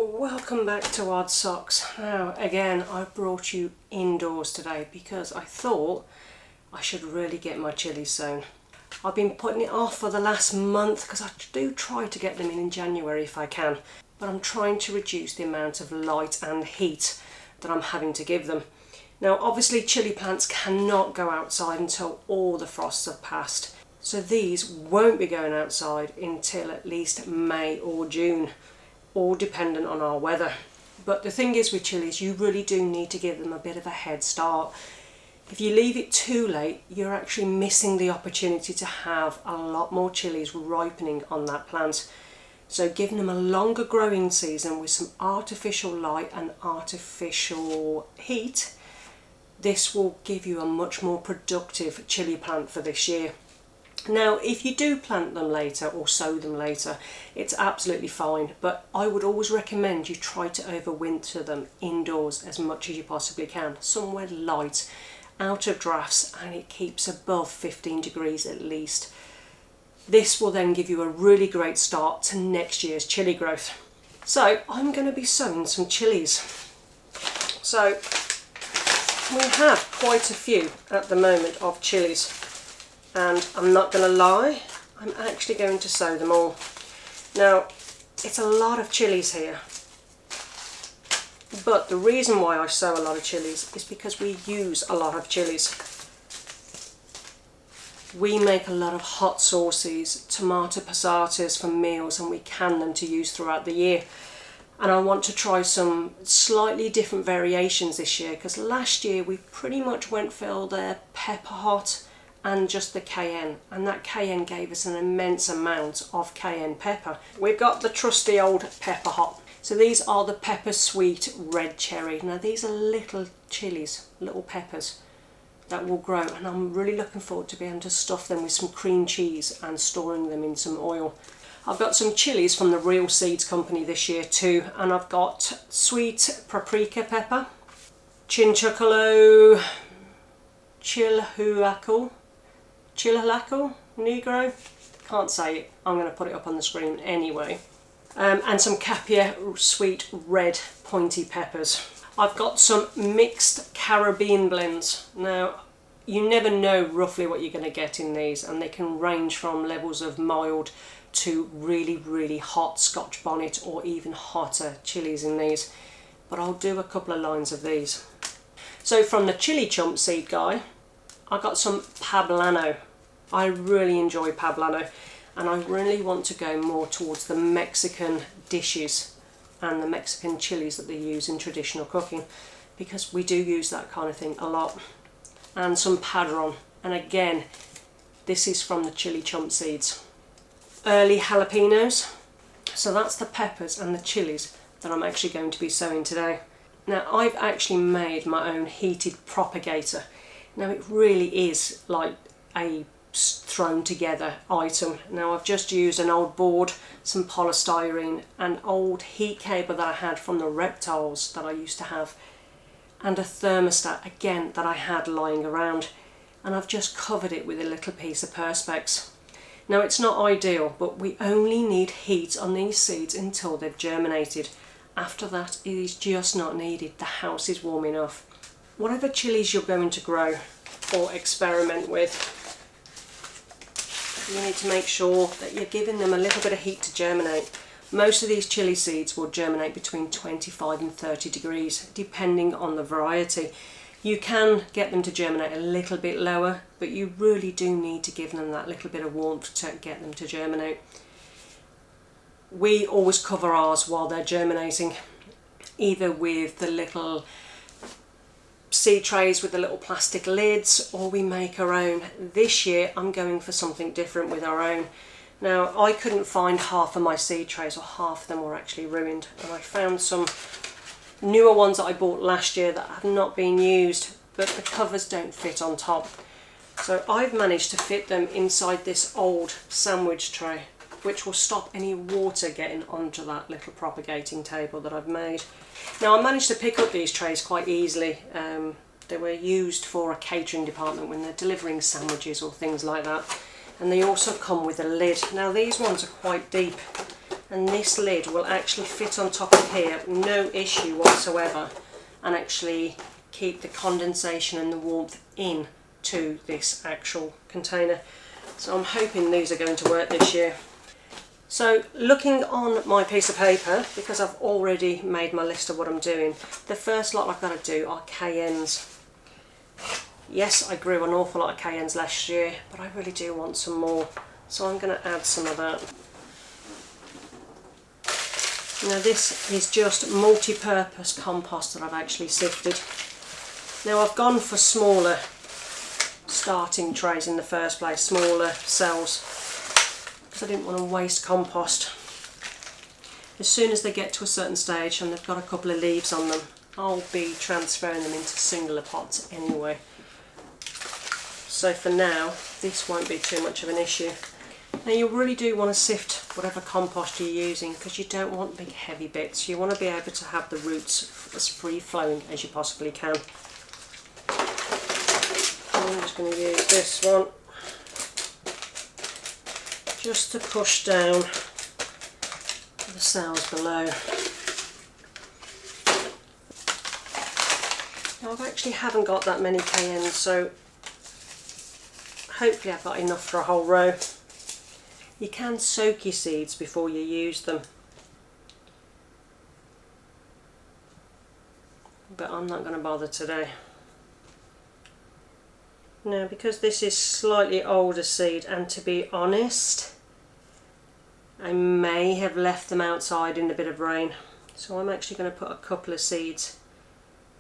Welcome back to Odd Socks. Now again, I've brought you indoors today because I thought I should really get my chillies sown. I've been putting it off for the last month because I do try to get them in January if I can, but I'm trying to reduce the amount of light and heat that I'm having to give them. Now obviously chilli plants cannot go outside until all the frosts have passed, so these won't be going outside until at least May or June, all dependent on our weather. But the thing is with chillies, you really do need to give them a bit of a head start. If you leave it too late, you're actually missing the opportunity to have a lot more chillies ripening on that plant. So giving them a longer growing season with some artificial light and artificial heat, this will give you a much more productive chilli plant for this year. Now if you do plant them later or sow them later, it's absolutely fine, but I would always recommend you try to overwinter them indoors as much as you possibly can, somewhere light, out of drafts, and it keeps above 15 degrees at least. This will then give you a really great start to next year's chilli growth. So I'm going to be sowing some chillies. So we have quite a few at the moment of chillies. And I'm not going to lie, I'm actually going to sow them all. Now, it's a lot of chillies here, but the reason why I sow a lot of chillies is because we use a lot of chillies. We make a lot of hot sauces, tomato passatas for meals, and we can them to use throughout the year. And I want to try some slightly different variations this year, because last year we pretty much went for the pepper hot and just the cayenne, and that cayenne gave us an immense amount of cayenne pepper. We've got the trusty old pepper hot. So these are the pepper sweet red cherry. Now these are little chilies, little peppers that will grow, and I'm really looking forward to being able to stuff them with some cream cheese and storing them in some oil. I've got some chilies from the Real Seeds company this year too, and I've got sweet paprika pepper, chinchocolo, chilhuacal negro, can't say it, I'm going to put it up on the screen anyway, and some capia sweet red pointy peppers. I've got some mixed Caribbean blends. Now you never know roughly what you're going to get in these, and they can range from levels of mild to really hot Scotch bonnet or even hotter chilies in these, but I'll do a couple of lines of these. So from the chili chump seed guy, I got some poblano. I really enjoy poblano, and I really want to go more towards the Mexican dishes and the Mexican chilies that they use in traditional cooking, because we do use that kind of thing a lot. And some padron, and again this is from the chili chump seeds. Early jalapenos, so that's the peppers and the chilies that I'm actually going to be sowing today. Now I've actually made my own heated propagator. Now it really is like a thrown together item. Now I've just used an old board, some polystyrene, an old heat cable that I had from the reptiles that I used to have, and a thermostat again that I had lying around, and I've just covered it with a little piece of perspex. Now it's not ideal, but we only need heat on these seeds until they've germinated. After that it is just not needed, the house is warm enough. Whatever chilies you're going to grow or experiment with, you need to make sure that you're giving them a little bit of heat to germinate. Most of these chili seeds will germinate between 25 and 30 degrees, depending on the variety. You can get them to germinate a little bit lower, but you really do need to give them that little bit of warmth to get them to germinate. We always cover ours while they're germinating, either with the little seed trays with the little plastic lids, or we make our own. This year I'm going for something different with our own. Now I couldn't find half of my seed trays, or half of them were actually ruined, and I found some newer ones that I bought last year that have not been used, but the covers don't fit on top. So I've managed to fit them inside this old sandwich tray, which will stop any water getting onto that little propagating table that I've made. Now I managed to pick up these trays quite easily. They were used for a catering department when they're delivering sandwiches or things like that, and they also come with a lid. Now these ones are quite deep, and this lid will actually fit on top of here, no issue whatsoever, and actually keep the condensation and the warmth in to this actual container. So I'm hoping these are going to work this year. So looking on my piece of paper, because I've already made my list of what I'm doing, the first lot I've got to do are cayennes. Yes, I grew an awful lot of cayennes last year, but I really do want some more, so I'm going to add some of that. Now this is just multi-purpose compost that I've actually sifted. Now I've gone for smaller starting trays in the first place, smaller cells, because I didn't want to waste compost. As soon as they get to a certain stage and they've got a couple of leaves on them, I'll be transferring them into singular pots anyway. So for now, this won't be too much of an issue. Now you really do want to sift whatever compost you're using, because you don't want big heavy bits. You want to be able to have the roots as free flowing as you possibly can. I'm just going to use this one just to push down the cells below. Now I actually haven't got that many cayennes, so hopefully I've got enough for a whole row. You can soak your seeds before you use them, but I'm not going to bother today. Now because this is slightly older seed, and to be honest, I may have left them outside in a bit of rain, so I'm actually going to put a couple of seeds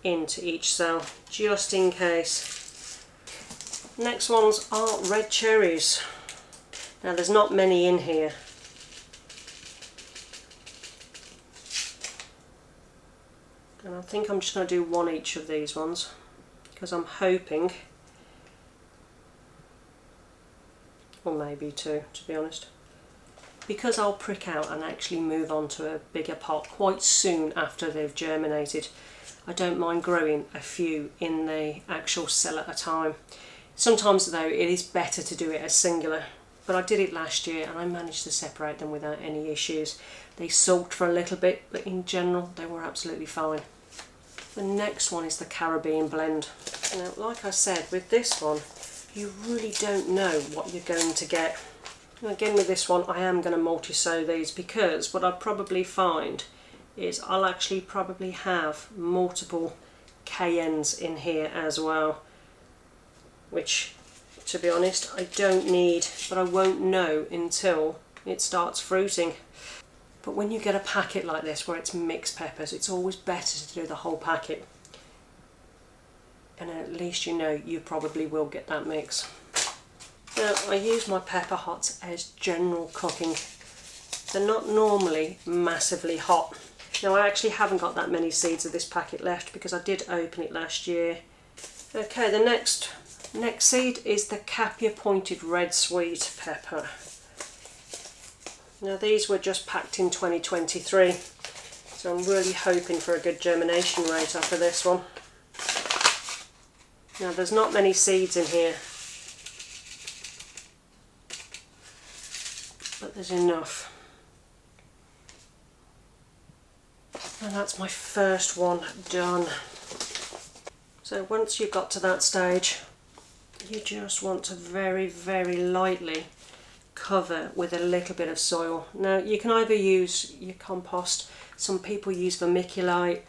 into each cell just in case. Next ones are red cherries. Now there's not many in here, and I think I'm just going to do one each of these ones, because I'm hoping, or maybe two to be honest, because I'll prick out and actually move on to a bigger pot quite soon after they've germinated. I don't mind growing a few in the actual cell at a time. Sometimes though it is better to do it as singular, but I did it last year and I managed to separate them without any issues. They sulked for a little bit, but in general they were absolutely fine. The next one is the Caribbean blend. Now like I said, with this one you really don't know what you're going to get. And again with this one I am going to multi-sow these, because what I'll probably find is I'll actually probably have multiple cayennes in here as well, which to be honest I don't need, but I won't know until it starts fruiting. But when you get a packet like this where it's mixed peppers, it's always better to do the whole packet, and at least you know you probably will get that mix. Now I use my pepper hots as general cooking. They're not normally massively hot. Now I actually haven't got that many seeds of this packet left because I did open it last year. Okay, the next seed is the Capia Pointed Red Sweet Pepper. Now these were just packed in 2023, so I'm really hoping for a good germination rate after this one. Now there's not many seeds in here, but there's enough. And that's my first one done. So once you've got to that stage, you just want to very, very lightly cover with a little bit of soil. Now you can either use your compost, some people use vermiculite,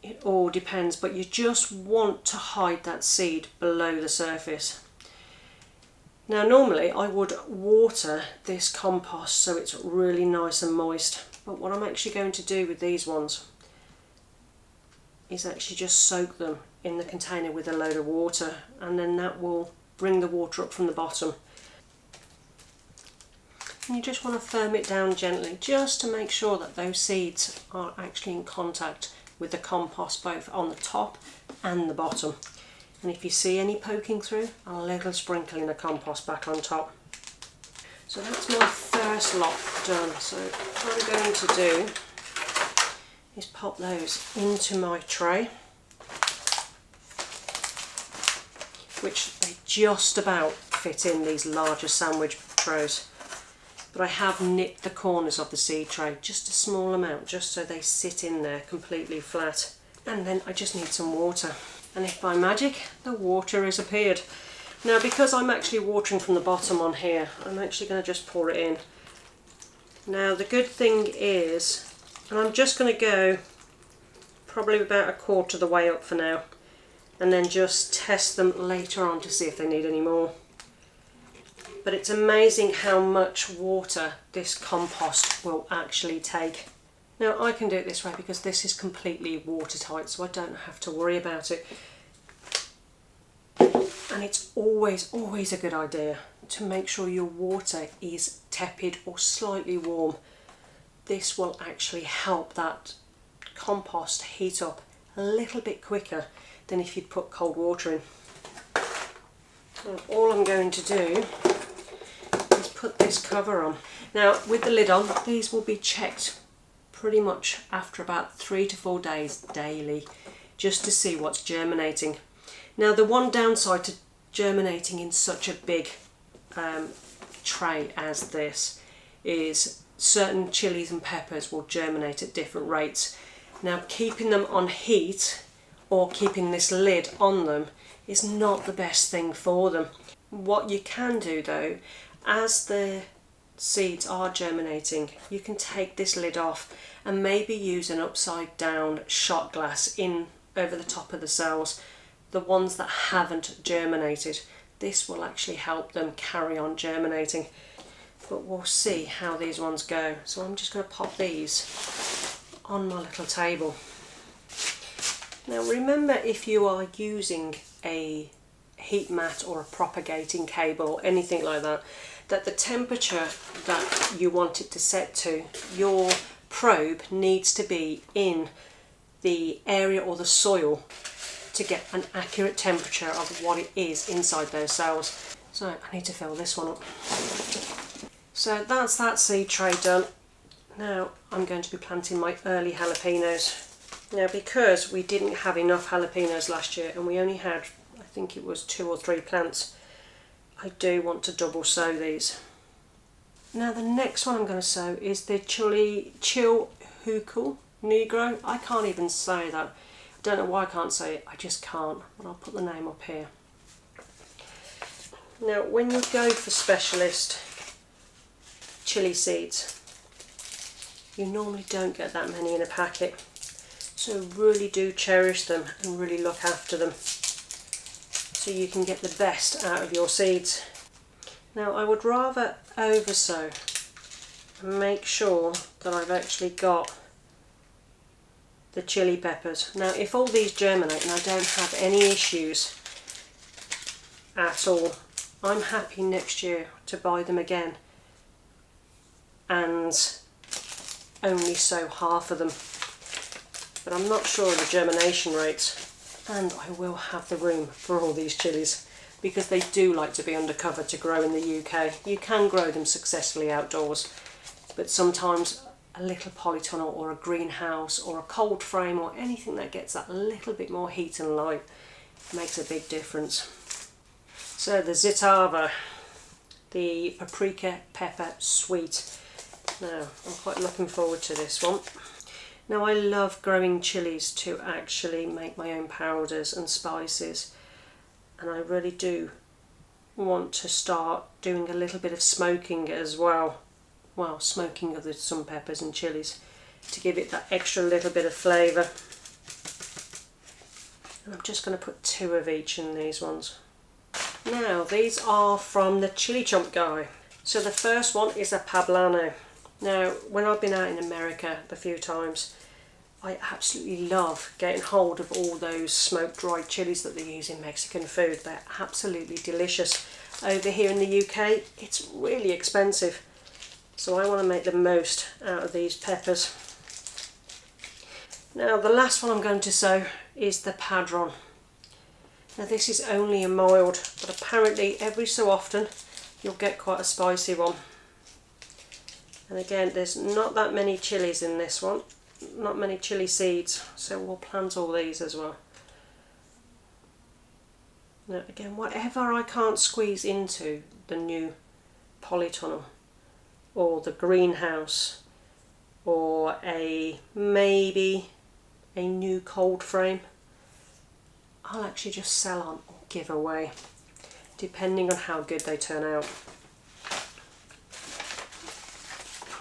it all depends, but you just want to hide that seed below the surface. Now normally I would water this compost so it's really nice and moist, but what I'm actually going to do with these ones is actually just soak them in the container with a load of water, and then that will bring the water up from the bottom. And you just want to firm it down gently just to make sure that those seeds are actually in contact with the compost both on the top and the bottom. And if you see any poking through, a little sprinkling of compost back on top. So that's my first lot done. So what I'm going to do is pop those into my tray, which they just about fit in these larger sandwich trays. but I have nipped the corners of the seed tray, just a small amount, just so they sit in there completely flat. And then I just need some water. And if by magic the water has appeared. Now because I'm actually watering from the bottom on here, I'm actually going to just pour it in. Now the good thing is, and I'm just going to go probably about a quarter of the way up for now, and then just test them later on to see if they need any more. But it's amazing how much water this compost will actually take. Now I can do it this way because this is completely watertight, so I don't have to worry about it. And it's always a good idea to make sure your water is tepid or slightly warm. This will actually help that compost heat up a little bit quicker than if you'd put cold water in. And all I'm going to do is put this cover on. Now with the lid on, these will be checked pretty much after about 3 to 4 days daily, just to see what's germinating. Now the one downside to germinating in such a big tray as this is certain chilies and peppers will germinate at different rates. Now keeping them on heat or keeping this lid on them is not the best thing for them. What you can do though, as the seeds are germinating, you can take this lid off and maybe use an upside down shot glass in over the top of the cells, the ones that haven't germinated. This will actually help them carry on germinating. But we'll see how these ones go. So I'm just going to pop these on my little table. Now remember, if you are using a heat mat or a propagating cable or anything like that, that the temperature that you want it to set to, your probe needs to be in the area or the soil to get an accurate temperature of what it is inside those cells. So I need to fill this one up. So that's that seed tray done. Now I'm going to be planting my early jalapenos. Now because we didn't have enough jalapenos last year and we only had, I think it was 2 or 3 plants, I do want to double sow these. Now the next one I'm going to sow is the chilli negro. I can't even say that. I don't know why I can't say it, I just can't, but I'll put the name up here. Now when you go for specialist chilli seeds, you normally don't get that many in a packet, so really do cherish them and really look after them so you can get the best out of your seeds. Now I would rather oversow and make sure that I've actually got the chili peppers. Now if all these germinate and I don't have any issues at all, I'm happy next year to buy them again and only sow half of them. But I'm not sure of the germination rates, and I will have the room for all these chilies because they do like to be undercover to grow in the UK. You can grow them successfully outdoors, but sometimes a little polytunnel or a greenhouse or a cold frame or anything that gets that little bit more heat and light makes a big difference. So the zitava, the paprika pepper sweet. Now I'm quite looking forward to this one. Now I love growing chilies to actually make my own powders and spices, and I really do want to start doing a little bit of smoking as well. Well, smoking of some peppers and chilies to give it that extra little bit of flavour. And I'm just going to put 2 of each in these ones. Now these are from the chili chomp guy. So the first one is a poblano. Now when I've been out in America a few times, I absolutely love getting hold of all those smoked dried chilies that they use in Mexican food. They're absolutely delicious. Over here in the UK it's really expensive, so I want to make the most out of these peppers. Now the last one I'm going to sow is the padron. Now this is only a mild, but apparently every so often you'll get quite a spicy one. And again, there's not that many chilies in this one, not many chili seeds, so we'll plant all these as well. Now again, whatever I can't squeeze into the new polytunnel or the greenhouse or maybe a new cold frame, I'll actually just sell on or give away, depending on how good they turn out.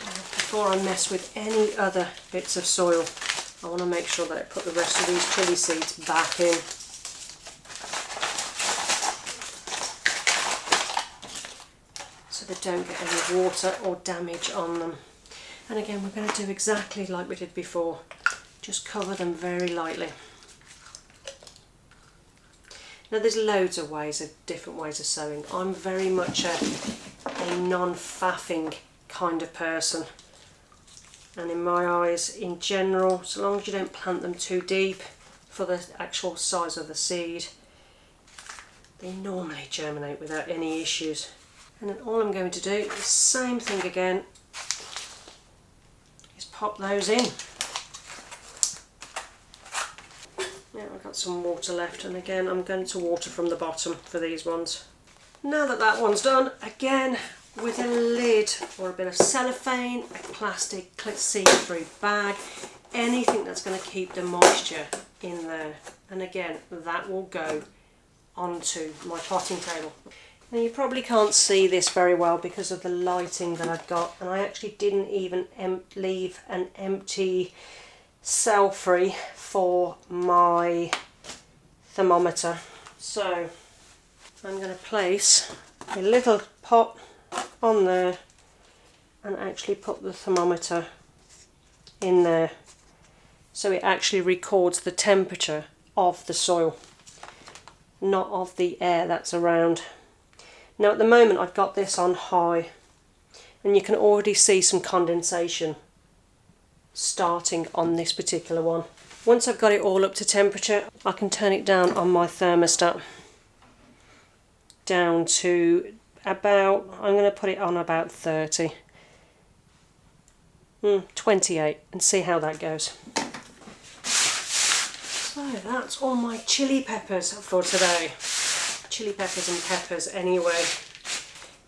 Before I mess with any other bits of soil, I want to make sure that I put the rest of these chilli seeds back in. So they don't get any water or damage on them. And again, we're going to do exactly like we did before, just cover them very lightly. Now there's loads of different ways of sowing. I'm very much a non-faffing kind of person. And in my eyes, in general, so long as you don't plant them too deep for the actual size of the seed, they normally germinate without any issues. And then all I'm going to do is the same thing again, is pop those in. Now I've got some water left, and again I'm going to water from the bottom for these ones. Now that that one's done, again with a lid or a bit of cellophane, a plastic see-through bag, anything that's going to keep the moisture in there. And again, that will go onto my potting table. Now you probably can't see this very well because of the lighting that I've got, and I actually didn't even leave an empty cell free for my thermometer. So I'm going to place a little pot on there and actually put the thermometer in there so it actually records the temperature of the soil, not of the air that's around. Now at the moment I've got this on high, and you can already see some condensation starting on this particular one. Once I've got it all up to temperature, I can turn it down on my thermostat down to about, I'm going to put it on about 30, 28, and see how that goes. So that's all my chili peppers for today. Chili peppers and peppers anyway.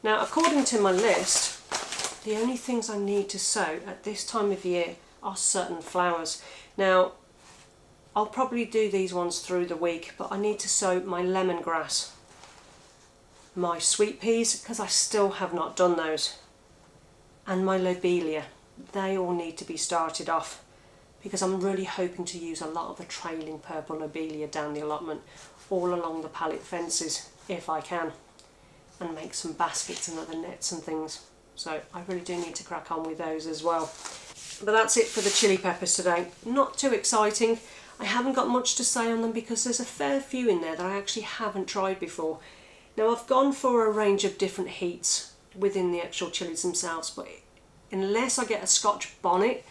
Now according to my list, the only things I need to sow at this time of year are certain flowers. Now I'll probably do these ones through the week, but I need to sow my lemongrass, my sweet peas, because I still have not done those, and my lobelia. They all need to be started off because I'm really hoping to use a lot of the trailing purple lobelia down the allotment, all along the pallet fences if I can, and make some baskets and other nets and things. So I really do need to crack on with those as well. But that's it for the chili peppers today. Not too exciting. I haven't got much to say on them because there's a fair few in there that I actually haven't tried before. Now I've gone for a range of different heats within the actual chilies themselves, but unless I get a Scotch bonnet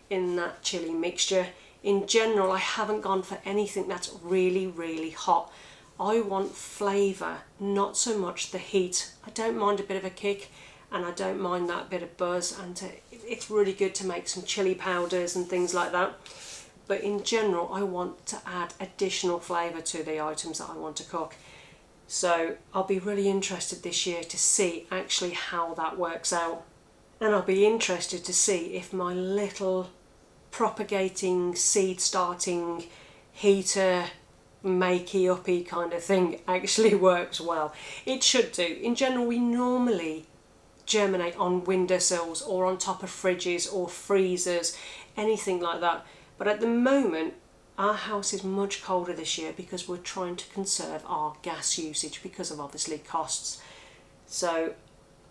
in that chili mixture, in general I haven't gone for anything that's really, really hot. I want flavour, not so much the heat. I don't mind a bit of a kick, and I don't mind that bit of buzz, and it's really good to make some chili powders and things like that. But in general I want to add additional flavour to the items that I want to cook. So I'll be really interested this year to see actually how that works out. And I'll be interested to see if my little propagating, seed starting, heater, makey uppy kind of thing actually works well. It should do. In general, we normally germinate on windowsills or on top of fridges or freezers, anything like that. But at the moment, our house is much colder this year because we're trying to conserve our gas usage because of obviously costs. So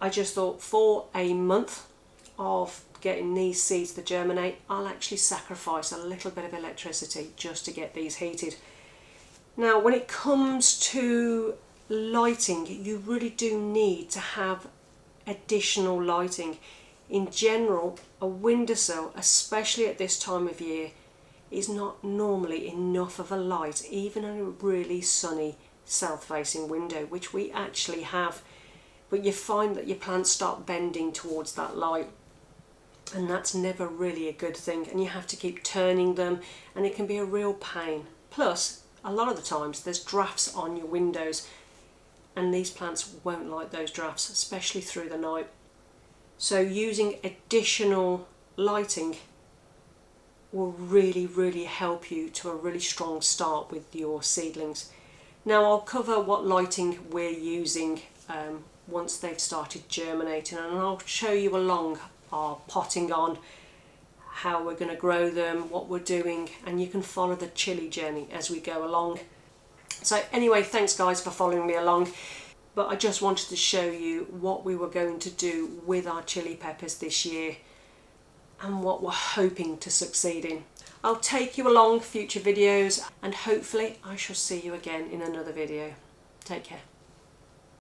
I just thought for a month of getting these seeds to germinate, I'll actually sacrifice a little bit of electricity just to get these heated. Now when it comes to lighting, you really do need to have additional lighting. In general, a windowsill, especially at this time of year, is not normally enough of a light, even in a really sunny south-facing window, which we actually have. But you find that your plants start bending towards that light, and that's never really a good thing, and you have to keep turning them, and it can be a real pain. Plus, a lot of the times there's drafts on your windows, and these plants won't like those drafts, especially through the night. So using additional lighting will really help you to a really strong start with your seedlings. Now I'll cover what lighting we're using once they've started germinating, and I'll show you along our potting on, how we're going to grow them, what we're doing, and you can follow the chilli journey as we go along. So anyway, thanks guys for following me along, but I just wanted to show you what we were going to do with our chilli peppers this year and what we're hoping to succeed in. I'll take you along future videos, and hopefully I shall see you again in another video. Take care.